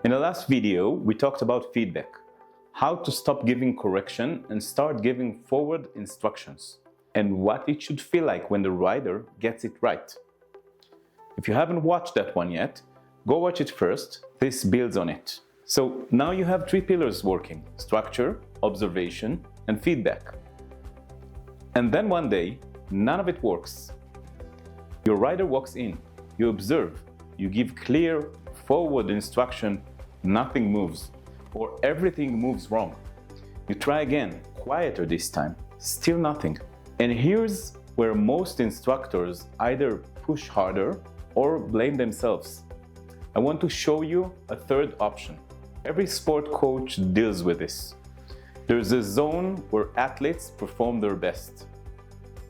In the last video, we talked about feedback, how to stop giving correction and start giving forward instructions, and what it should feel like when the rider gets it right. If you haven't watched that one yet, go watch it first. This builds on it. So now you have three pillars working: structure, observation, and feedback. And then one day, none of it works. Your rider walks in, you observe, you give clear, forward instruction, nothing moves, or everything moves wrong. You try again, quieter this time, still nothing. And here's where most instructors either push harder or blame themselves. I want to show you a third option. Every sport coach deals with this. There's a zone where athletes perform their best.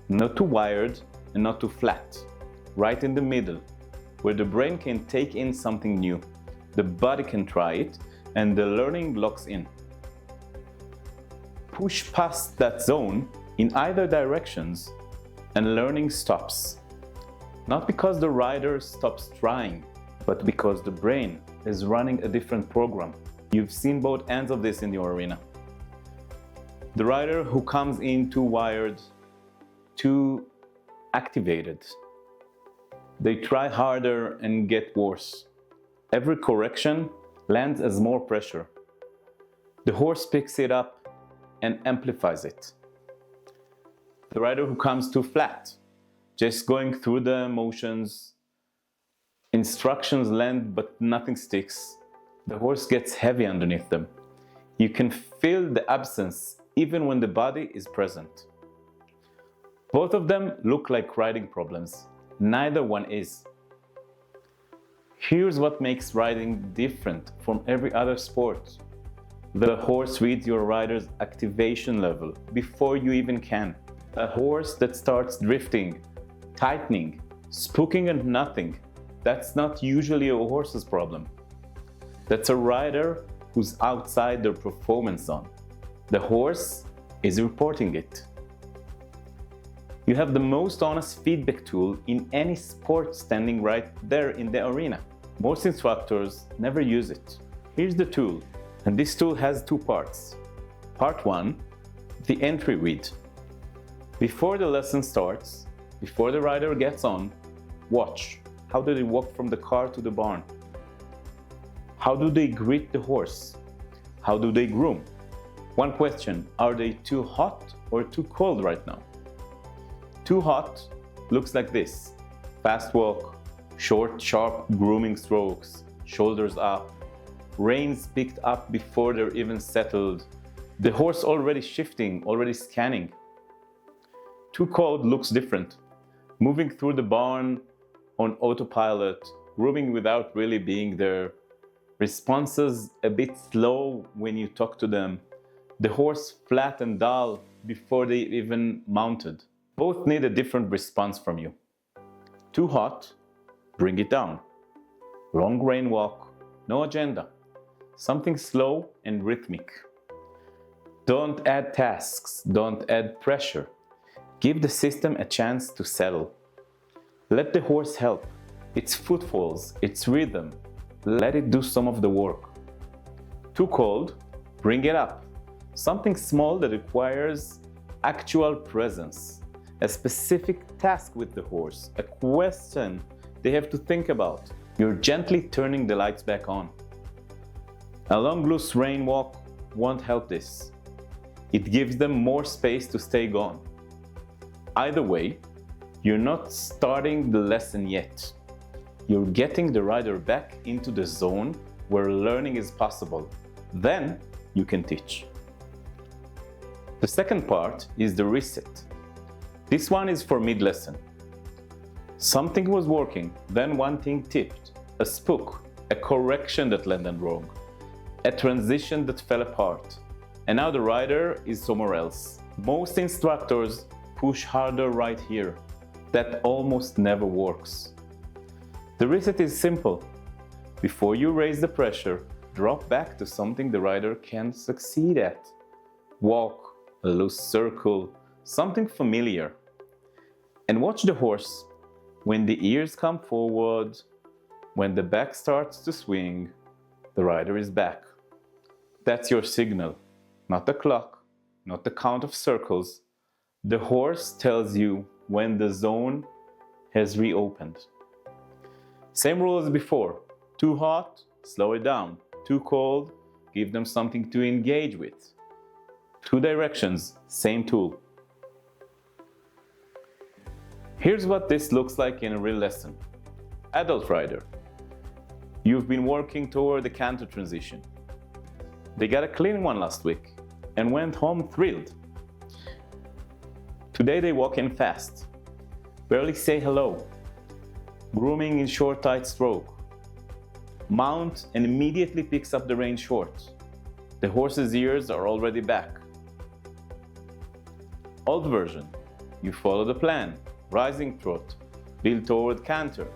Not too wired and not too flat. Right in the middle, where the brain can take in something new, the body can try it, and the learning locks in. Push past that zone in either directions and learning stops. Not because the rider stops trying, but because the brain is running a different program. You've seen both ends of this in your arena. The rider who comes in too wired, too activated. They try harder and get worse. Every correction lands as more pressure. The horse picks it up and amplifies it. The rider who comes too flat, just going through the motions, instructions land but nothing sticks. The horse gets heavy underneath them. You can feel the absence even when the body is present. Both of them look like riding problems. Neither one is. Here's what makes riding different from every other sport. The horse reads your rider's activation level before you even can. A horse that starts drifting, tightening, spooking and nothing, that's not usually a horse's problem. That's a rider who's outside their performance zone. The horse is reporting it. You have the most honest feedback tool in any sport standing right there in the arena. Most instructors never use it. Here's the tool, and this tool has two parts. Part one, the entry read. Before the lesson starts, before the rider gets on, watch. How do they walk from the car to the barn? How do they greet the horse? How do they groom? One question, are they too hot or too cold right now? Too hot looks like this: fast walk, short, sharp grooming strokes, shoulders up, reins picked up before they're even settled, the horse already shifting, already scanning. Too cold looks different: moving through the barn on autopilot, grooming without really being there, responses a bit slow when you talk to them, the horse flat and dull before they even mounted. Both need a different response from you. Too hot, bring it down. Long rein walk, no agenda. Something slow and rhythmic. Don't add tasks, don't add pressure. Give the system a chance to settle. Let the horse help. Its footfalls, its rhythm. Let it do some of the work. Too cold, bring it up. Something small that requires actual presence. A specific task with the horse, a question they have to think about. You're gently turning the lights back on. A long loose rein walk won't help this. It gives them more space to stay gone. Either way, you're not starting the lesson yet. You're getting the rider back into the zone where learning is possible. Then you can teach. The second part is the reset. This one is for mid-lesson. Something was working, then one thing tipped. A spook, a correction that landed wrong, a transition that fell apart, and now the rider is somewhere else. Most instructors push harder right here. That almost never works. The reset is simple. Before you raise the pressure, drop back to something the rider can succeed at. Walk, a loose circle, something familiar. And watch the horse. When the ears come forward, when the back starts to swing, the rider is back. That's your signal, not the clock, not the count of circles. The horse tells you when the zone has reopened. Same rule as before. Too hot, slow it down. Too cold, give them something to engage with. Two directions, same tool. Here's what this looks like in a real lesson. Adult rider. You've been working toward the canter transition. They got a clean one last week and went home thrilled. Today they walk in fast, barely say hello, grooming in short tight stroke. Mount and immediately picks up the rein short. The horse's ears are already back. Old version, you follow the plan, rising trot, build toward canter.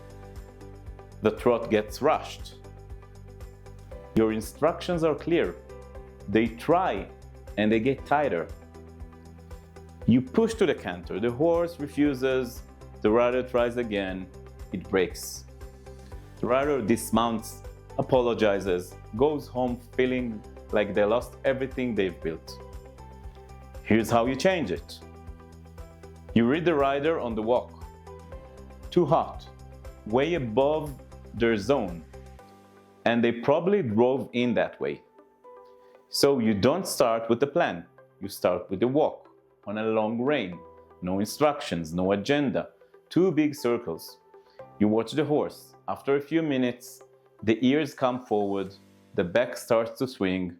The trot gets rushed. Your instructions are clear. They try and they get tighter. You push to the canter, the horse refuses, the rider tries again, it breaks. The rider dismounts, apologizes, goes home feeling like they lost everything they've built. Here's how you change it. You read the rider on the walk. Too hot, way above their zone, and they probably drove in that way. So you don't start with the plan, you start with the walk on a long rein, no instructions, no agenda, two big circles. You watch the horse. After a few minutes, the ears come forward, the back starts to swing,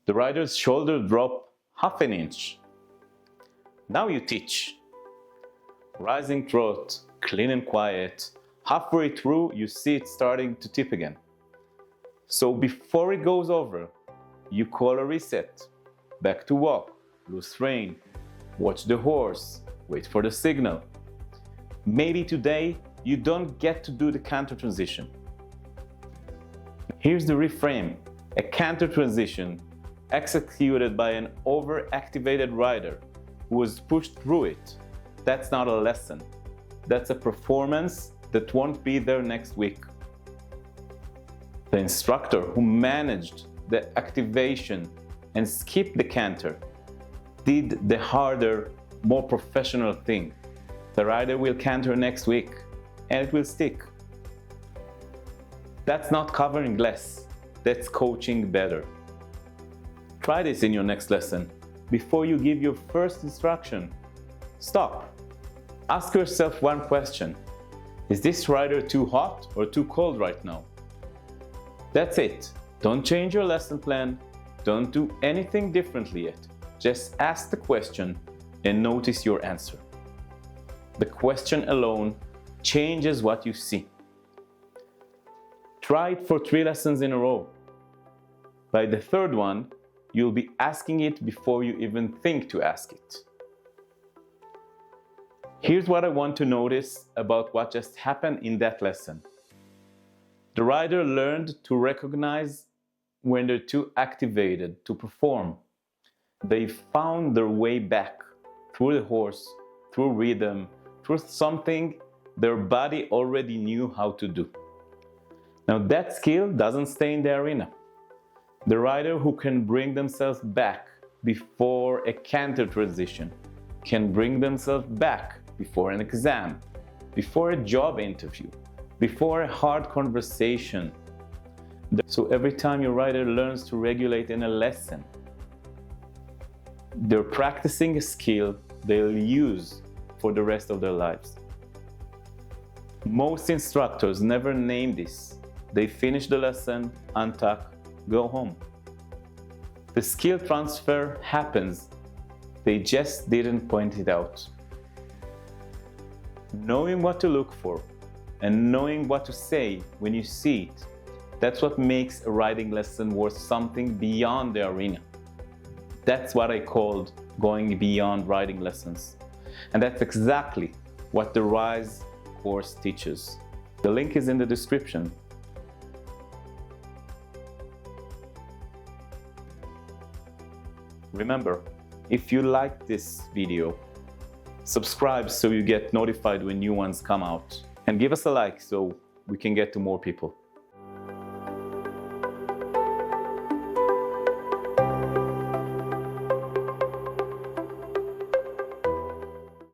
the rider's shoulder drop half an inch. Now you teach. Rising trot, clean and quiet. Halfway through, you see it starting to tip again. So before it goes over, you call a reset. Back to walk, loose rein, watch the horse, wait for the signal. Maybe today you don't get to do the canter transition. Here's the reframe. A canter transition executed by an overactivated rider who was pushed through it. That's not a lesson. That's a performance that won't be there next week. The instructor who managed the activation and skipped the canter did the harder, more professional thing. The rider will canter next week and it will stick. That's not covering less, that's coaching better. Try this in your next lesson. Before you give your first instruction, stop. Ask yourself one question. Is this rider too hot or too cold right now? That's it. Don't change your lesson plan. Don't do anything differently yet. Just ask the question and notice your answer. The question alone changes what you see. Try it for 3 lessons in a row. By the third one, you'll be asking it before you even think to ask it. Here's what I want to notice about what just happened in that lesson. The rider learned to recognize when they're too activated to perform. They found their way back through the horse, through rhythm, through something their body already knew how to do. Now that skill doesn't stay in the arena. The rider who can bring themselves back before a canter transition can bring themselves back before an exam, before a job interview, before a hard conversation. So every time your rider learns to regulate in a lesson, they're practicing a skill they'll use for the rest of their lives. Most instructors never name this. They finish the lesson, untuck, go home. The skill transfer happens. They just didn't point it out. Knowing what to look for and knowing what to say when you see it, that's what makes a riding lesson worth something beyond the arena. That's what I called going beyond riding lessons. And that's exactly what the RISE course teaches. The link is in the description. Remember, if you like this video, subscribe so you get notified when new ones come out. And give us a like so we can get to more people.